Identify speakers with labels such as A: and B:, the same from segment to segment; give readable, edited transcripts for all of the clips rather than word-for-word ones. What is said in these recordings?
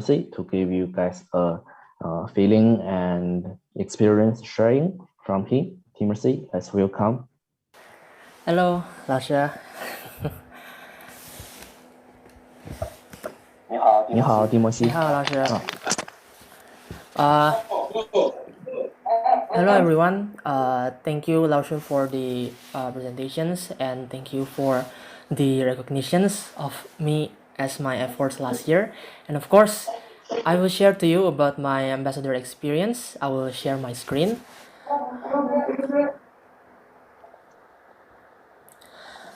A: Timothy to give you guys a feeling and experience sharing from him. Timothy, let's welcome.
B: Hello, 老师。
A: 你好，蒂莫西。
B: 你好，老师。Hello everyone. Thank you, Lao Shu, for the presentations, and thank you for the recognitions of me as my efforts last year. And of course, I will share to you about my ambassador experience. I will share my screen.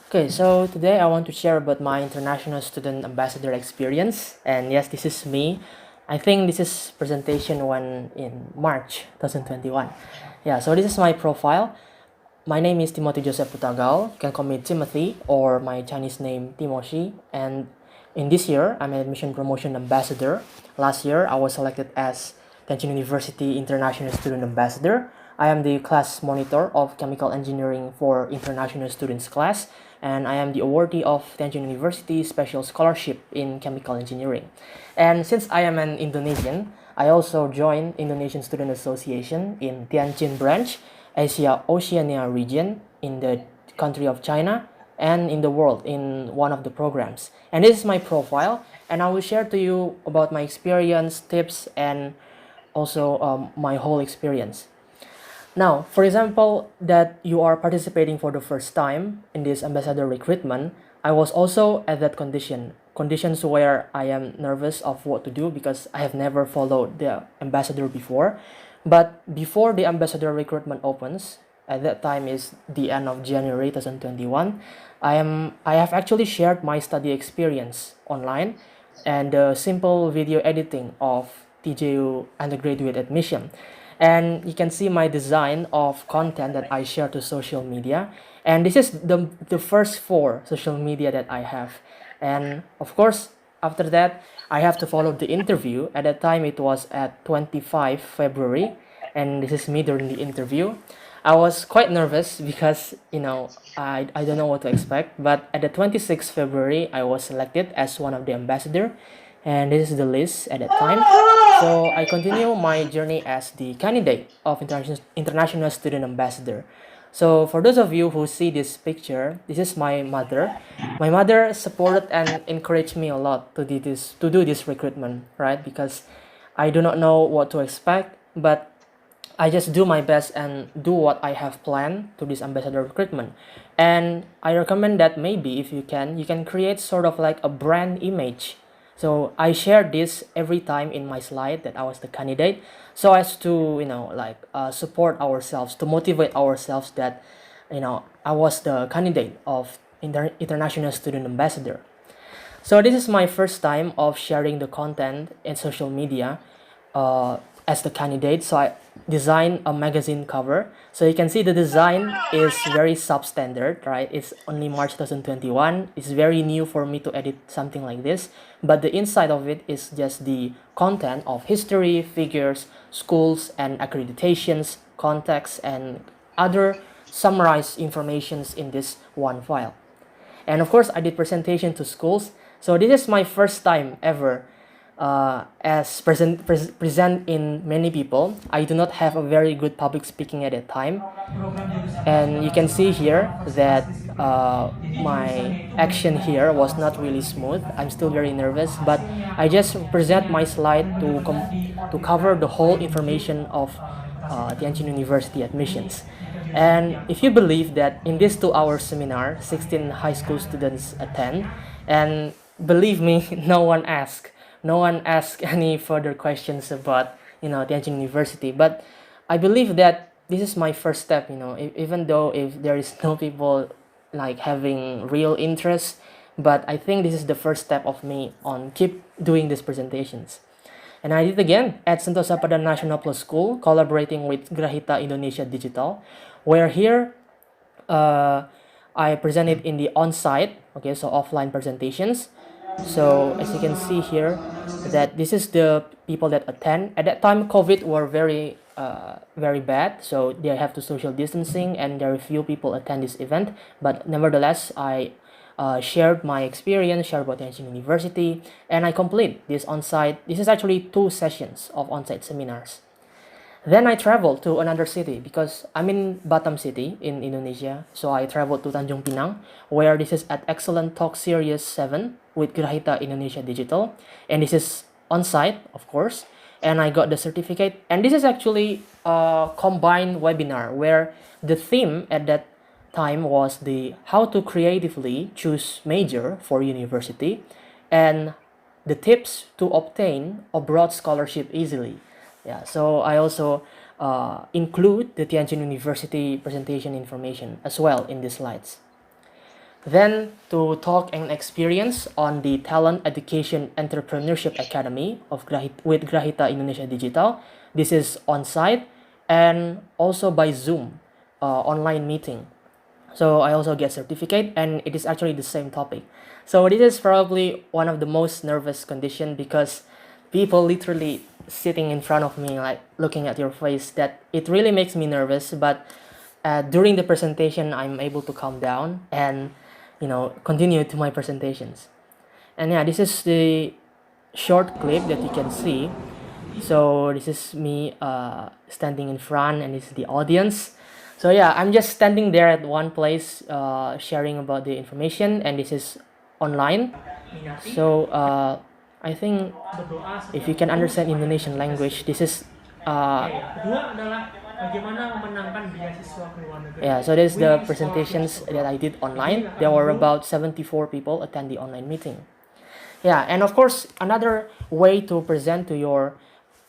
B: Okay, so today I want to share about my international student ambassador experience. And yes, this is me. I think this is presentation one in March 2021. Yeah, so this is my profile. My name is Timothy Joseph Hutagaol. You can call me Timothy or my Chinese name Timoshi. And in this year, I'm an admission promotion ambassador. Last year, I was selected as Tianjin University International Student Ambassador. I am the class monitor of Chemical Engineering for International Students class, and I am the awardee of Tianjin University Special Scholarship in Chemical Engineering. And since I am an Indonesian, I also joined Indonesian Student Association in Tianjin branch, Asia-Oceania region in the country of China, and in the world in one of the programs. And this is my profile, and I will share to you about my experience, tips, and also my whole experience. Now, for example, that you are participating for the first time in this ambassador recruitment, I was also at that conditions where I am nervous of what to do because I have never followed the ambassador before. But before the ambassador recruitment opens, at that time is the end of January 2021, I have actually shared my study experience online and the simple video editing of TJU undergraduate admission. And you can see my design of content that I share to social media. And this is the first 4 social media that I have. And of course, after that, I have to follow the interview. At that time, it was at 25 February. And this is me during the interview. I was quite nervous because, I don't know what to expect. But at the 26th February, I was selected as one of the ambassador. And this is the list at that time. So I continue my journey as the candidate of international student ambassador. So for those of you who see this picture, this is my mother. My mother supported and encouraged me a lot to do this recruitment, right? Because I do not know what to expect, but I just do my best and do what I have planned to this ambassador recruitment. And I recommend that maybe if you can create sort of like a brand image. So I share this every time in my slide that I was the candidate, so as to support ourselves, to motivate ourselves that I was the candidate of international student ambassador. So this is my first time of sharing the content in social media as the candidate. So I designed a magazine cover. So you can see the design is very substandard, right? It's only March 2021. It's very new for me to edit something like this. But the inside of it is just the content of history, figures, schools, and accreditations, contacts, and other summarized informations in this one file. And of course, I did presentation to schools. So this is my first time ever as present in many people. I do not have a very good public speaking at that time, and you can see here that my action here was not really smooth. I'm still very nervous, but I just present my slide to cover the whole information of Tianjin University admissions. And if you believe that in this 2-hour seminar, 16 high school students attend, and believe me, no one asked any further questions about Tianjin University. But I believe that this is my first step. Even though if there is no people like having real interest, but I think this is the first step of me on keep doing these presentations. And I did again at Sentosa Padang National Plus School, collaborating with Grahita Indonesia Digital, where here I presented in the on-site, okay, so offline presentations. So as you can see here, that this is the people that attend. At that time, COVID were very bad, so they have to social distancing, and very few people attend this event. But nevertheless, I shared my experience, shared about Tianjin University, and I complete this on-site. This is actually 2 sessions of on-site seminars. Then I traveled to another city because I'm in Batam City in Indonesia. So I traveled to Tanjung Pinang, where this is at Excellent Talk Series 7 with Grahita Indonesia Digital. And this is on-site, of course. And I got the certificate. And this is actually a combined webinar where the theme at that time was the how to creatively choose major for university and the tips to obtain a broad scholarship easily. Yeah, so I also include the Tianjin University presentation information as well in these slides. Then to talk and experience on the Talent Education Entrepreneurship Academy with Grahita Indonesia Digital. This is on-site and also by Zoom online meeting. So I also get certificate and it is actually the same topic. So this is probably one of the most nervous condition because people literally sitting in front of me like looking at your face, that it really makes me nervous. But during the presentation I'm able to calm down and continue to my presentations. And yeah, this is the short clip that you can see. So this is me standing in front and this is the audience. So yeah, I'm just standing there at one place sharing about the information, and this is online. So I think if you can understand Indonesian language, this is yeah, so this is the presentations that I did online. There were about 74 people attend the online meeting. Yeah, and of course another way to present to your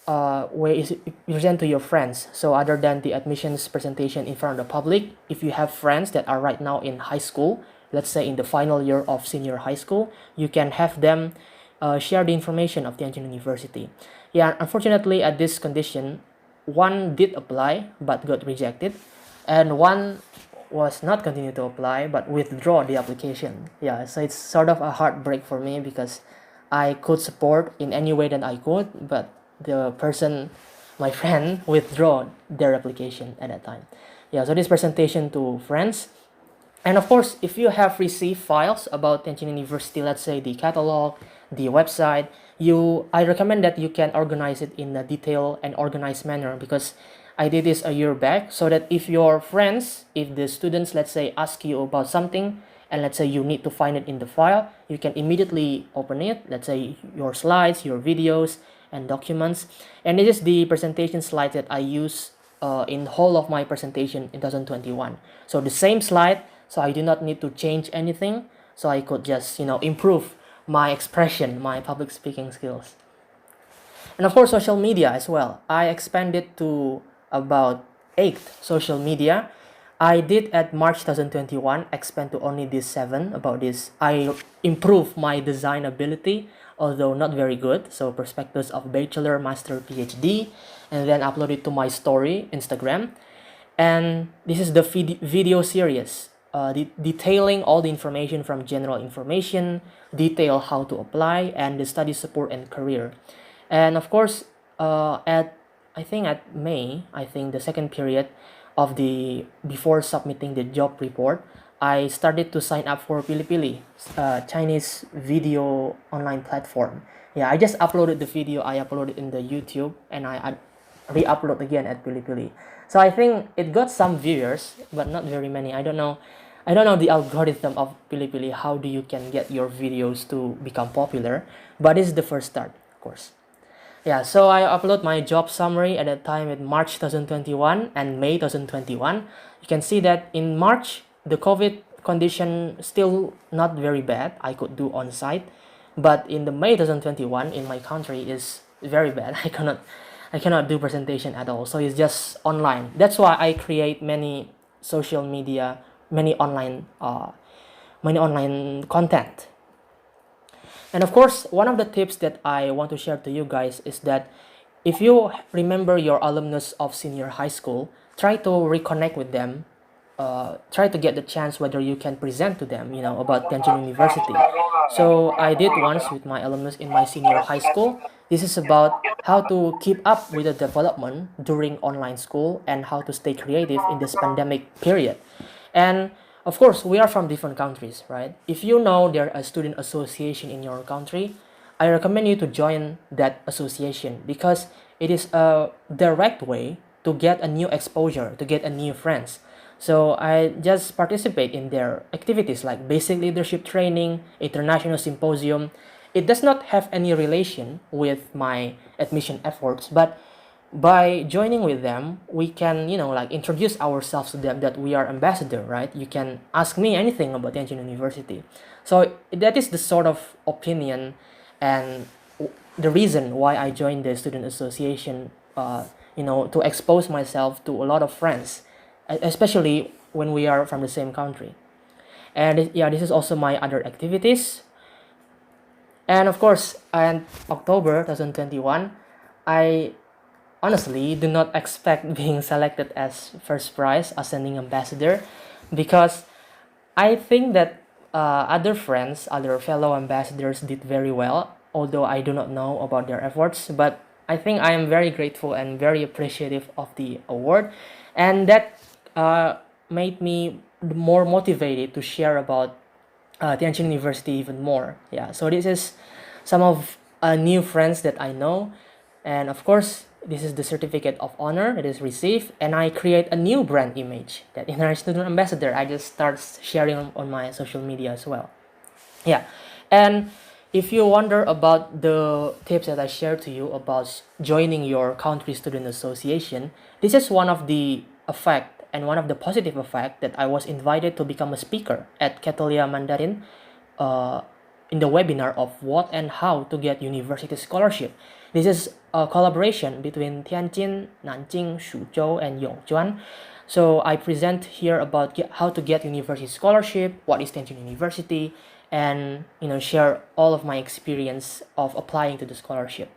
B: present to your friends. So other than the admissions presentation in front of the public, if you have friends that are right now in high school, let's say in the final year of senior high school, you can have them share the information of Tianjin University. Yeah, unfortunately at this condition, one did apply but got rejected, and one was not continue to apply but withdraw the application. Yeah, so it's sort of a heartbreak for me because I could support in any way that I could, but the person, my friend, withdraw their application at that time. Yeah, so this presentation to friends. And of course, if you have received files about Tianjin University, let's say the catalog, the website, I recommend that you can organize it in a detailed and organized manner, because I did this a year back, so that if your friends, if the students, let's say, ask you about something, and let's say you need to find it in the file, you can immediately open it, let's say your slides, your videos, and documents. And this is the presentation slide that I use in the whole of my presentation in 2021. So the same slide, so I do not need to change anything, so I could just improve my expression, my public speaking skills. And of course social media as well. I expanded to about 8 social media. I did at March 2021 expand to only these 7. About this, I improved my design ability, although not very good. So perspectives of bachelor, master, PhD, and then upload it to my story Instagram. And this is the video series detailing all the information from general information, detail how to apply, and the study support and career. And of course at May, the second period of before submitting the job report, I started to sign up for Bilibili, Chinese video online platform. Yeah, I just uploaded the video, I uploaded in the YouTube, and I re-upload again at Bilibili. So I think it got some viewers, but not very many. I don't know the algorithm of Bilibili, how do you can get your videos to become popular, but it's the first start, of course. Yeah, so I upload my job summary at that time in March 2021 and May 2021. You can see that in March, the COVID condition still not very bad. I could do on-site, but in the May 2021 in my country is very bad. I cannot do presentation at all. So it's just online. That's why I create many social media, many online content. And of course, one of the tips that I want to share to you guys is that if you remember your alumnus of senior high school, try to reconnect with them. Try to get the chance whether you can present to them, about Tianjin University. So I did once with my alumnus in my senior high school. This is about how to keep up with the development during online school and how to stay creative in this pandemic period. And of course, we are from different countries, right? If you know there a student association in your country, I recommend you to join that association because it is a direct way to get a new exposure, to get a new friends. So I just participate in their activities like basic leadership training, international symposium. It does not have any relation with my admission efforts, but by joining with them, we can, like introduce ourselves to them that we are ambassador, right? You can ask me anything about Tianjin University. So that is the sort of opinion and the reason why I joined the student association, to expose myself to a lot of friends, especially when we are from the same country. And yeah, this is also my other activities. And of course, in October 2021, I honestly do not expect being selected as first prize ascending ambassador because I think that other friends, other fellow ambassadors did very well, although I do not know about their efforts. But I think I am very grateful and very appreciative of the award, and that made me more motivated to share about Tianjin University even more. Yeah, so this is some of new friends that I know, and of course, this is the certificate of honor that is received, and I create a new brand image, that international student ambassador. I just start sharing on my social media as well. Yeah, and if you wonder about the tips that I shared to you about joining your country student association, this is one of the effect and one of the positive effect that I was invited to become a speaker at Catalia Mandarin in the webinar of what and how to get university scholarship. This is a collaboration between Tianjin, Nanjing, Suzhou, and Yongchuan. So I present here about how to get university scholarship, what is Tianjin University, and share all of my experience of applying to the scholarship.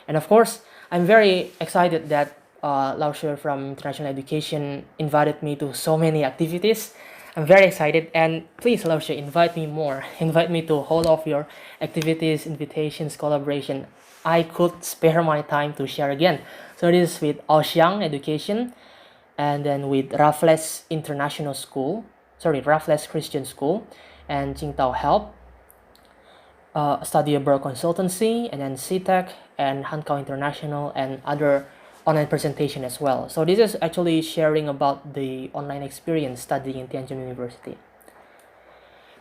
B: And of course, I'm very excited that Lao Sher from International Education invited me to so many activities. I'm very excited, and please, Lao Sher, invite me more. Invite me to all of your activities, invitations, collaboration. I could spare my time to share again. So this is with Aoxiang Education, and then with Raffles International School, Raffles Christian School, and Qingdao Help, Study Abroad Consultancy, and then CTEC, and Hankao International, and other online presentation as well. So this is actually sharing about the online experience studying in Tianjin University.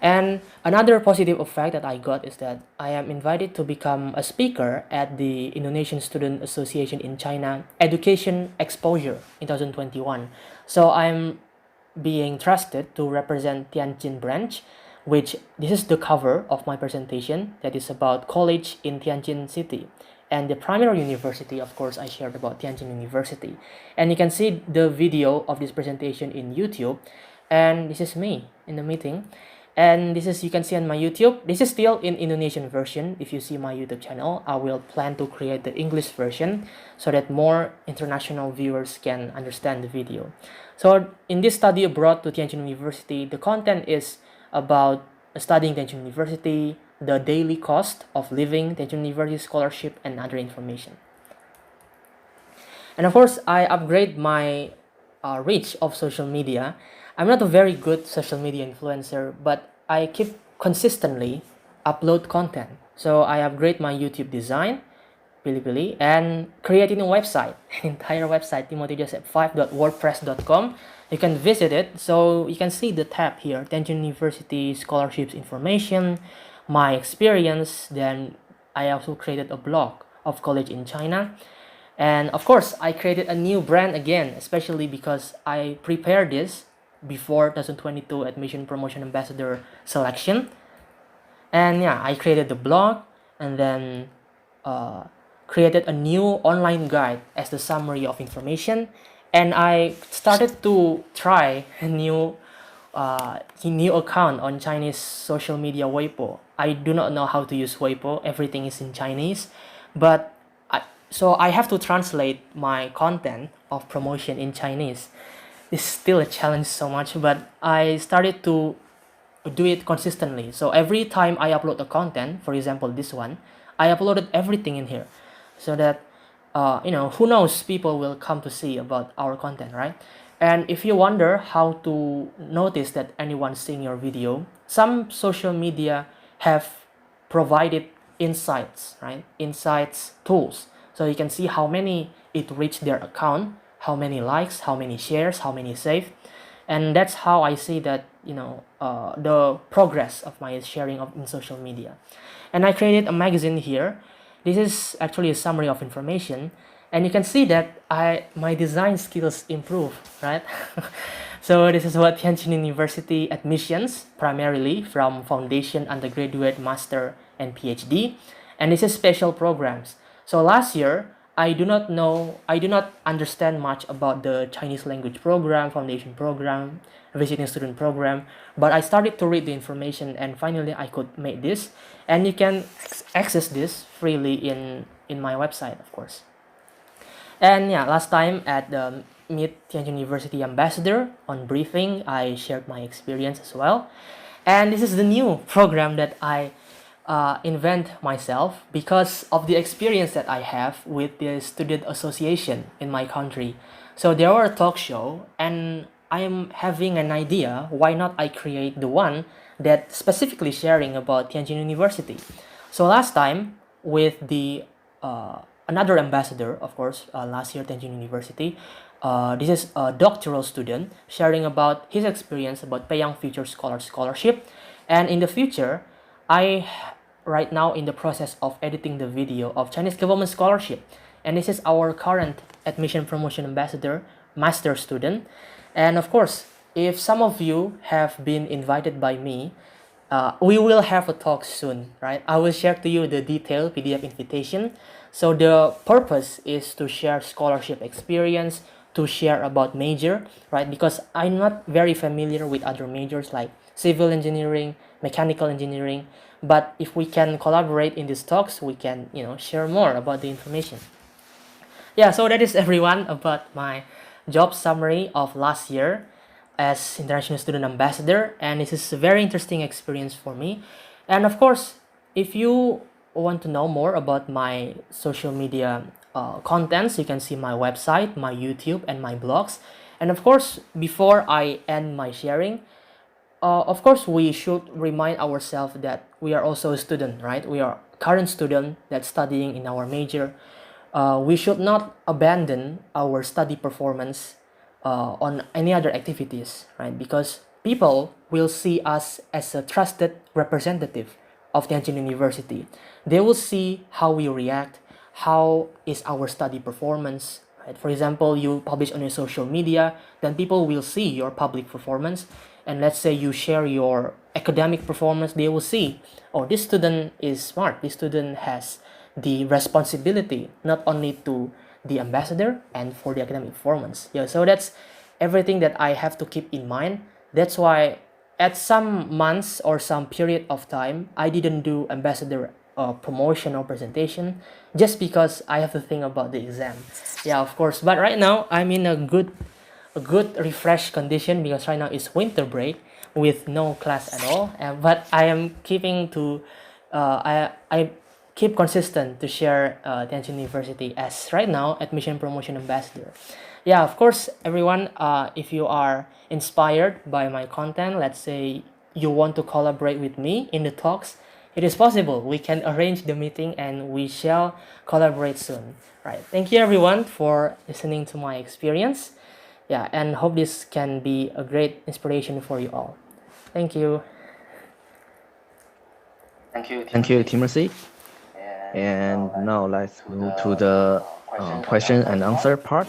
B: And another positive effect that I got is that I am invited to become a speaker at the Indonesian Student Association in China Education Exposure in 2021. So I'm being trusted to represent Tianjin branch, which this is the cover of my presentation that is about college in Tianjin City. And the primary university, of course, I shared about Tianjin University. And you can see the video of this presentation in YouTube. And this is me in the meeting. And this is, you can see on my YouTube, this is still in Indonesian version. If you see my YouTube channel, I will plan to create the English version so that more international viewers can understand the video. So in this study abroad to Tianjin University, the content is about studying Tianjin University, the daily cost of living, Tianjin University scholarship, and other information. And of course, I upgrade my reach of social media. I'm not a very good social media influencer, but I keep consistently upload content. So I upgrade my YouTube design, Bilibili, and creating a website, an entire website, timothyjhutagaol5.wordpress.com. You can visit it. So you can see the tab here, Tianjin University scholarships information, my experience. Then I also created a blog of college in China. And of course, I created a new brand again, especially because I prepared this before 2022 admission promotion ambassador selection. And yeah, I created the blog and then created a new online guide as the summary of information. And I started to try a new account on Chinese social media Weibo. I do not know how to use Weibo. Everything is in Chinese, but so I have to translate my content of promotion in Chinese. It's still a challenge so much, but I started to do it consistently. So every time I upload the content, for example this one, I uploaded everything in here, so that who knows, people will come to see about our content, right? And if you wonder how to notice that anyone's seeing your video, some social media have provided insights, right? Insights tools. So you can see how many it reached their account, how many likes, how many shares, how many saved. And that's how I see that, the progress of my sharing in social media. And I created a magazine here. This is actually a summary of information, and you can see that my design skills improve, right? So this is what Tianjin University admissions, primarily from foundation, undergraduate, master, and PhD. And this is special programs. So last year, I do not understand much about the Chinese language program, foundation program, visiting student program, but I started to read the information, and finally I could make this. And you can access this freely in my website, of course. And yeah, last time at the Meet Tianjin University Ambassador on briefing, I shared my experience as well. And this is the new program that I invent myself because of the experience that I have with the student association in my country. So there were a talk show, and I am having an idea, why not I create the one that specifically sharing about Tianjin University. So last time with the another ambassador, of course, last year Tianjin University, this is a doctoral student sharing about his experience about Peiyang Future Scholarship. And in the future, I right now in the process of editing the video of Chinese Government Scholarship. And this is our current admission promotion ambassador, master student. And of course, if some of you have been invited by me, we will have a talk soon, right? I will share to you the detailed PDF invitation. So the purpose is to share scholarship experience, to share about major, right? Because I'm not very familiar with other majors like civil engineering, mechanical engineering. But if we can collaborate in these talks, we can, share more about the information. Yeah, so that is everyone about my job summary of last year as International Student Ambassador, and this is a very interesting experience for me. And of course, if you want to know more about my social media contents, you can see my website, my YouTube, and my blogs. And of course, before I end my sharing, of course, we should remind ourselves that we are also a student, right? We are current student that's studying in our major. We should not abandon our study performance on any other activities, right? Because people will see us as a trusted representative of Tianjin University. They will see how we react, how is our study performance, right? For example, you publish on your social media, then people will see your public performance. And let's say you share your academic performance, they will see, oh, this student is smart. This student has the responsibility not only to the ambassador and for the academic performance. Yeah, so that's everything that I have to keep in mind. That's why at some months or some period of time, I didn't do ambassador promotion or presentation just because I have to think about the exam. Yeah, of course. But right now, I'm in a good refreshed condition because right now it's winter break with no class at all. But I am keeping to I keep consistent to share Tianjin University as right now admission promotion ambassador. Yeah, of course, everyone, if you are inspired by my content, let's say you want to collaborate with me in the talks, it is possible. We can arrange the meeting and we shall collaborate soon. Right. Thank you everyone for listening to my experience. Yeah, and hope this can be a great inspiration for you all. Thank you.
A: Thank you, Timothy. And now let's move to the question and answer part.